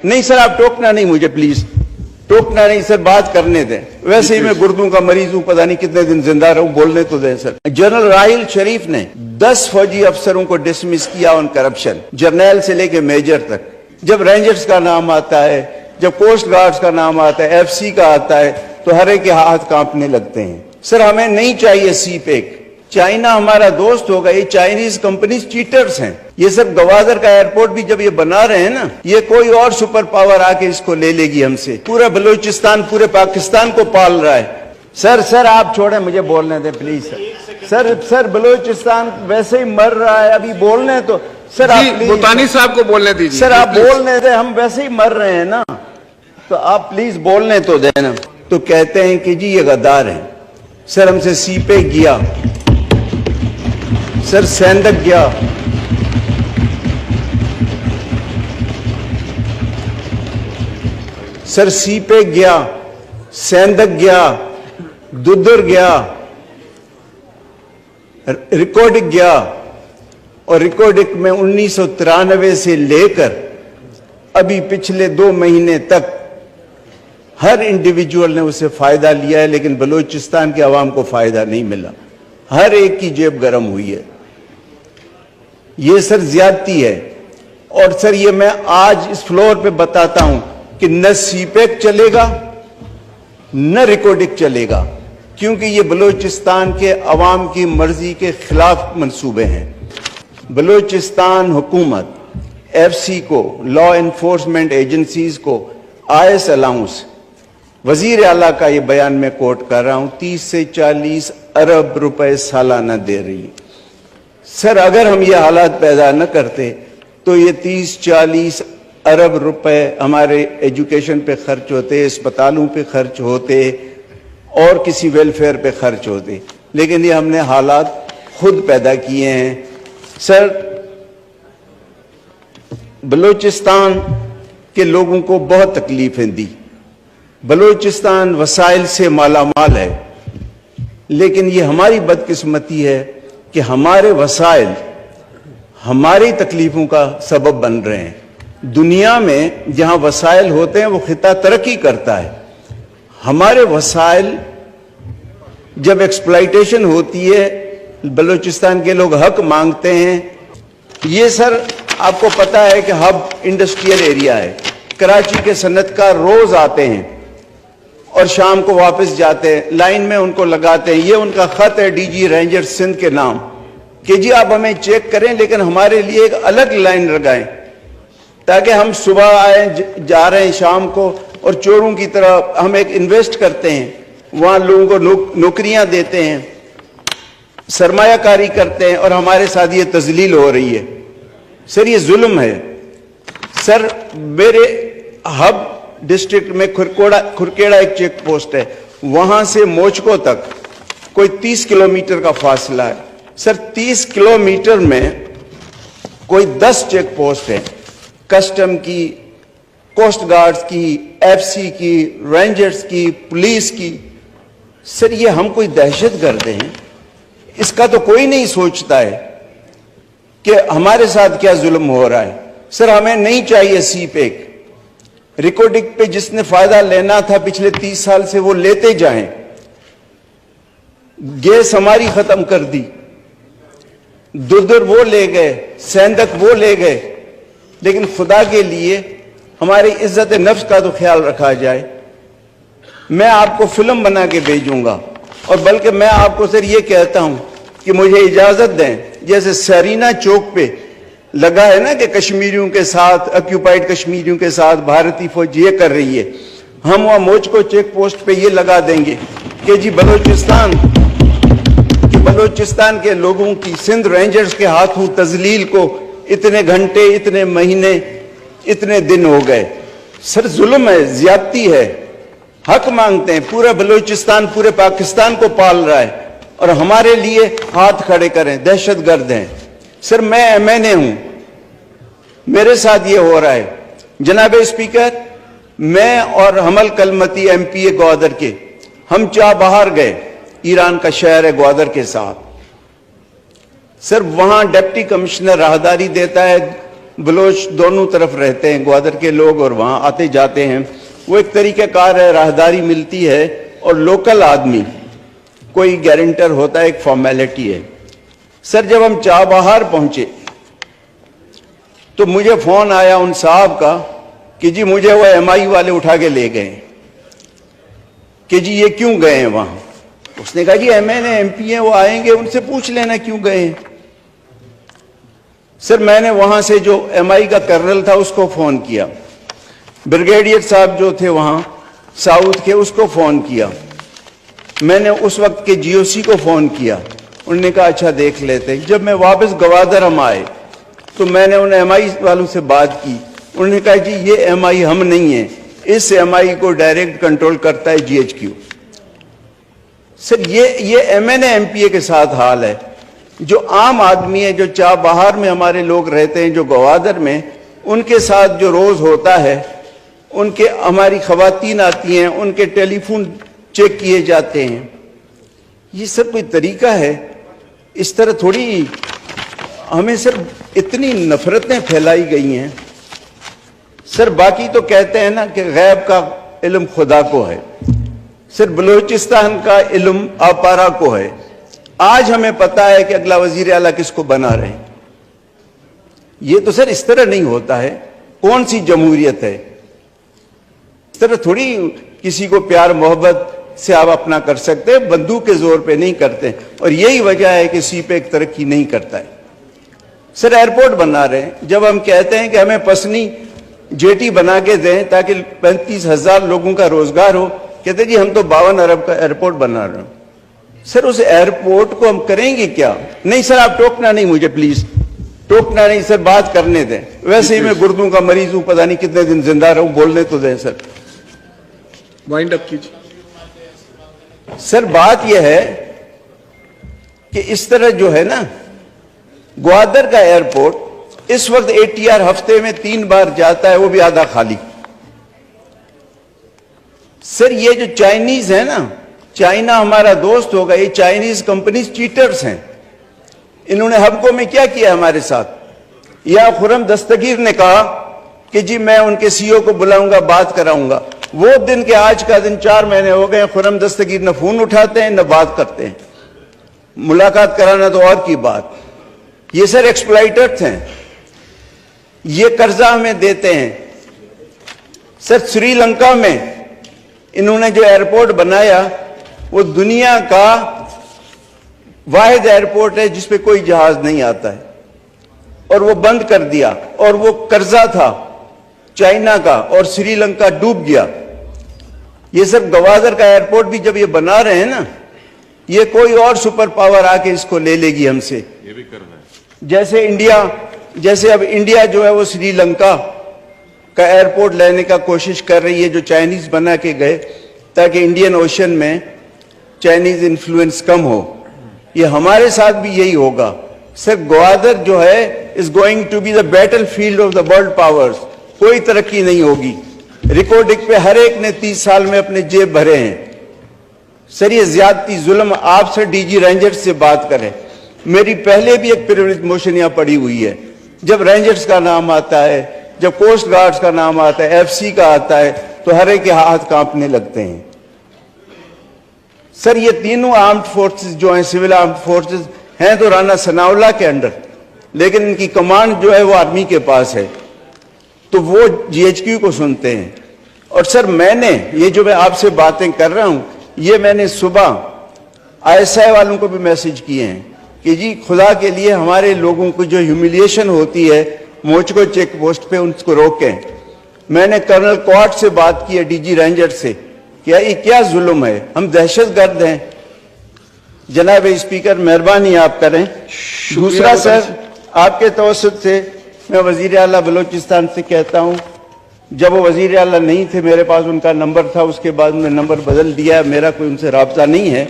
نہیں سر آپ ٹوکنا نہیں مجھے پلیز، ٹوکنا نہیں سر، بات کرنے دیں، ویسے ہی میں گردوں کا مریض ہوں، پتہ نہیں کتنے دن زندہ رہوں، بولنے تو دیں سر۔ جنرل راحیل شریف نے 10 فوجی افسروں کو ڈسمس کیا ان کرپشن، جرنیل سے لے کے میجر تک۔ جب رینجرز کا نام آتا ہے، جب کوسٹ گارڈز کا نام آتا ہے، ایف سی کا آتا ہے، تو ہر ایک کے ہاتھ کانپنے لگتے ہیں۔ سر ہمیں نہیں چاہیے سی پیک، چائنا ہمارا دوست ہوگا، یہ چائنیز کمپنیز چیٹرز ہیں۔ یہ سب گوادر کا ایئرپورٹ بھی جب یہ بنا رہے ہیں نا، یہ کوئی اور سپر پاور آ کے اس کو لے لے گی ہم سے۔ پورا بلوچستان پورے پاکستان کو پال رہا ہے۔ سر آپ چھوڑیں، مجھے بولنے دیں پلیز سر بلوچستان ویسے ہی مر رہا ہے، ابھی بولنے تو سر آپ بھوتانی صاحب کو بولنے دیجیے۔ سر آپ بولنے دیں، ہم ویسے ہی مر رہے ہیں نا، تو آپ پلیز بولنے تو دیں نا۔ تو کہتے ہیں کہ جی یہ غدار ہیں۔ سر ہم سے سی پے گیا، سر سیندک گیا، سر سی پے گیا، سیندک گیا، ددر گیا، ریکارڈک گیا، اور ریکارڈک میں 1993 سے لے کر ابھی پچھلے 2 مہینے تک ہر انڈیویجول نے اسے فائدہ لیا ہے، لیکن بلوچستان کے عوام کو فائدہ نہیں ملا۔ ہر ایک کی جیب گرم ہوئی ہے۔ یہ سر زیادتی ہے، اور سر یہ میں آج اس فلور پہ بتاتا ہوں کہ نہ سی پیک چلے گا نہ ریکارڈک چلے گا، کیونکہ یہ بلوچستان کے عوام کی مرضی کے خلاف منصوبے ہیں۔ بلوچستان حکومت ایف سی کو، لا انفورسمنٹ ایجنسیز کو آئس الاؤنس، وزیر اعلیٰ کا یہ بیان میں کوٹ کر رہا ہوں، 30 سے 40 ارب روپے سالانہ دے رہی ہے۔ سر اگر ہم یہ حالات پیدا نہ کرتے تو یہ 30-40 ارب روپے ہمارے ایجوکیشن پہ خرچ ہوتے، اسپتالوں پہ خرچ ہوتے، اور کسی ویلفیئر پہ خرچ ہوتے، لیکن یہ ہم نے حالات خود پیدا کیے ہیں۔ سر بلوچستان کے لوگوں کو بہت تکلیفیں دی۔ بلوچستان وسائل سے مالا مال ہے، لیکن یہ ہماری بدقسمتی ہے کہ ہمارے وسائل ہماری تکلیفوں کا سبب بن رہے ہیں۔ دنیا میں جہاں وسائل ہوتے ہیں وہ خطہ ترقی کرتا ہے، ہمارے وسائل جب ایکسپلائٹیشن ہوتی ہے، بلوچستان کے لوگ حق مانگتے ہیں۔ یہ سر آپ کو پتہ ہے کہ ہب انڈسٹریل ایریا ہے، کراچی کے صنعت کار روز آتے ہیں اور شام کو واپس جاتے ہیں، لائن میں ان کو لگاتے ہیں۔ یہ ان کا خط ہے ڈی جی رینجر سندھ کے نام کہ جی آپ ہمیں چیک کریں، لیکن ہمارے لیے ایک الگ لائن لگائیں تاکہ ہم صبح آئیں، جا رہے ہیں شام کو، اور چوروں کی طرح ہم ایک انویسٹ کرتے ہیں، وہاں لوگوں کو نوکریاں دیتے ہیں، سرمایہ کاری کرتے ہیں، اور ہمارے ساتھ یہ تذلیل ہو رہی ہے۔ سر یہ ظلم ہے۔ سر میرے ہب ڈسٹرکٹ میں کھرکیڑا ایک چیک پوسٹ ہے، وہاں سے موچکو تک کوئی 30 کلومیٹر کا فاصلہ ہے۔ سر 30 کلومیٹر میں کوئی 10 چیک پوسٹ ہیں، کسٹم کی، کوسٹ گارڈز کی، ایف سی کی، رینجرز کی، پولیس کی۔ سر یہ ہم کوئی دہشت گرد ہیں؟ اس کا تو کوئی نہیں سوچتا ہے کہ ہمارے ساتھ کیا ظلم ہو رہا ہے۔ سر ہمیں نہیں چاہیے سی پیک، ریکارڈک پہ جس نے فائدہ لینا تھا پچھلے 30 سال سے وہ لیتے جائیں۔ گیس ہماری ختم کر دی، دردر وہ لے گئے، سیندک وہ لے گئے، لیکن خدا کے لیے ہماری عزت نفس کا تو خیال رکھا جائے۔ میں آپ کو فلم بنا کے بھیجوں گا، اور بلکہ میں آپ کو سر یہ کہتا ہوں کہ مجھے اجازت دیں، جیسے سرینا چوک پہ لگا ہے نا کہ کشمیریوں کے ساتھ، آکیوپائڈ کشمیریوں کے ساتھ بھارتی فوج یہ کر رہی ہے، ہم وہاں موچکو چیک پوسٹ پہ یہ لگا دیں گے کہ جی بلوچستان کے لوگوں کی سندھ رینجرز کے ہاتھوں تذلیل کو اتنے گھنٹے، اتنے مہینے، اتنے دن ہو گئے۔ سر ظلم ہے، زیادتی ہے، حق مانگتے ہیں۔ پورا بلوچستان پورے پاکستان کو پال رہا ہے، اور ہمارے لیے ہاتھ کھڑے کریں، دہشت گرد ہیں۔ سر میں ایم این اے ہوں، میرے ساتھ یہ ہو رہا ہے۔ جناب اسپیکر، میں اور حمل کلمتی ایم پی اے گوادر کے، ہم باہر گئے، ایران کا شہر ہے گوادر کے ساتھ۔ سر وہاں ڈپٹی کمشنر راہداری دیتا ہے، بلوچ دونوں طرف رہتے ہیں، گوادر کے لوگ اور وہاں آتے جاتے ہیں. وہ ایک طریقہ کار ہے، راہداری ملتی ہے، اور لوکل آدمی کوئی گارنٹر ہوتا ہے، ایک فارمیلٹی ہے. سر جب ہم چابہار پہنچے تو مجھے فون آیا ان صاحب کا کہ جی مجھے وہ ایم آئی والے اٹھا کے لے گئے کہ جی یہ کیوں گئے ہیں وہاں. اس نے کہا جی M N A M P ہیں، وہ آئیں گے، ان سے پوچھ لینا کیوں گئے ہیں. سر میں نے وہاں سے جو ایم آئی کا کرنل تھا اس کو فون کیا، بریگیڈیئر صاحب جو تھے وہاں ساؤتھ کے اس کو فون کیا، میں نے اس وقت کے جی او سی کو فون کیا. انہوں نے کہا اچھا دیکھ لیتے. جب میں واپس گوادر ہم آئے تو میں نے ان ایم آئی والوں سے بات کی. انہوں نے کہا جی یہ ایم آئی ہم نہیں ہیں، اس ایم آئی کو ڈائریکٹ کنٹرول کرتا ہے جی ایچ کیو. سر یہ M N A M P A کے ساتھ حال ہے. جو عام آدمی ہے، جو چابہار میں ہمارے لوگ رہتے ہیں، جو گوادر میں، ان کے ساتھ جو روز ہوتا ہے، ان کے ہماری خواتین آتی ہیں، ان کے ٹیلی فون چیک کیے جاتے ہیں. یہ سب کوئی طریقہ ہے؟ اس طرح تھوڑی ہمیں سر اتنی نفرتیں پھیلائی گئی ہیں. سر باقی تو کہتے ہیں نا کہ غیب کا علم خدا کو ہے. سر بلوچستان کا علم آپارا کو ہے. آج ہمیں پتا ہے کہ اگلا وزیر اعلیٰ کس کو بنا رہے ہیں. یہ تو سر اس طرح نہیں ہوتا ہے. کون سی جمہوریت ہے؟ اس طرح تھوڑی کسی کو پیار محبت سے آپ اپنا کر سکتے ہیں، بندوق کے زور پہ نہیں کرتے. اور یہی وجہ ہے کہ سی پہ ایک ترقی نہیں کرتا ہے. سر ایئرپورٹ بنا رہے ہیں، جب ہم کہتے ہیں کہ ہمیں پسنی جیٹی بنا کے دیں تاکہ 35,000 لوگوں کا روزگار ہو، کہتے ہیں جی ہم تو 52 ارب کا ایئرپورٹ بنا رہے ہیں. سر اس ایئرپورٹ کو ہم کریں گے کیا؟ نہیں سر آپ ٹوکنا نہیں مجھے، پلیز ٹوکنا نہیں سر، بات کرنے دیں. ویسے ہی میں گردوں کا مریض ہوں، پتہ نہیں کتنے دن زندہ رہوں، بولنے تو دیں سر. وائنڈ اپ کیجیے. سر بات یہ ہے کہ اس طرح جو ہے نا گوادر کا ایئرپورٹ اس وقت اے ٹی آر ہفتے میں 3 بار جاتا ہے، وہ بھی آدھا خالی. سر یہ جو چائنیز ہے نا، چائنا ہمارا دوست ہوگا، یہ چائنیز کمپنیز چیٹرز ہیں. انہوں نے ہبکو میں کیا کیا ہمارے ساتھ؟ یا خرم دستگیر نے کہا کہ جی میں ان کے سی او کو بلاؤں گا، بات کراؤں گا. وہ دن کے آج کا دن 4 مہینے ہو گئے، خرم دستگیر نہ فون اٹھاتے ہیں نہ بات کرتے ہیں. ملاقات کرانا تو اور کی بات. یہ سر ایکسپلائٹرز ہیں، یہ قرضہ ہمیں دیتے ہیں. سر سری لنکا میں انہوں نے جو ایئرپورٹ بنایا وہ دنیا کا واحد ایئرپورٹ ہے جس پہ کوئی جہاز نہیں آتا ہے، اور وہ بند کر دیا. اور وہ قرضہ تھا چائنا کا، اور سری لنکا ڈوب گیا. یہ سب گوادر کا ایئرپورٹ بھی جب یہ بنا رہے ہیں نا، یہ کوئی اور سپر پاور آ کے اس کو لے لے گی ہم سے. یہ بھی کرنا ہے. جیسے انڈیا، جیسے اب انڈیا جو ہے وہ سری لنکا کا ایئرپورٹ لینے کا کوشش کر رہی ہے، جو چائنیز بنا کے گئے، تاکہ انڈین اوشن میں چائنیز انفلوئنس کم ہو. یہ ہمارے ساتھ بھی یہی ہوگا. سر گوادر جو ہے is going to be the battlefield of the world powers. کوئی ترقی نہیں ہوگی. ریکارڈنگ پہ ہر ایک نے 30 سال میں اپنے جیب بھرے ہیں. سر یہ زیادتی ظلم، آپ سے ڈی جی رینجرز سے بات کریں. میری پہلے بھی ایک پریویلیج موشن یہاں پڑی ہوئی ہے. جب رینجرز کا نام آتا ہے، جب کوسٹ گارڈز کا نام آتا ہے، ایف سی کا آتا ہے، تو ہر ایک کے ہاتھ کانپنے لگتے ہیں. سر یہ تینوں آرمڈ فورسز جو ہیں، سول آرمڈ فورسز ہیں تو رانا ثناء اللہ کے انڈر، لیکن ان کی کمانڈ جو ہے وہ آرمی کے پاس ہے، تو وہ جی ایچ کیو کو سنتے ہیں. اور سر میں نے یہ جو میں آپ سے باتیں کر رہا ہوں، یہ میں نے صبح آئی ایس آئی والوں کو بھی میسج کیے ہیں کہ جی خدا کے لیے ہمارے لوگوں کو جو ہیوملیشن ہوتی ہے موچکو چیک پوسٹ پہ، ان کو روکیں. میں نے کرنل کوارٹ سے بات کی ہے، ڈی جی رینجر سے، کہ یہ کیا ظلم ہے، ہم دہشت گرد ہیں. جناب اسپیکر مہربانی آپ کریں. دوسرا سر آپ کے توسط سے میں وزیر اعلیٰ بلوچستان سے کہتا ہوں، جب وہ وزیر اعلیٰ نہیں تھے میرے پاس ان کا نمبر تھا، اس کے بعد میں نمبر بدل دیا، میرا کوئی ان سے رابطہ نہیں ہے.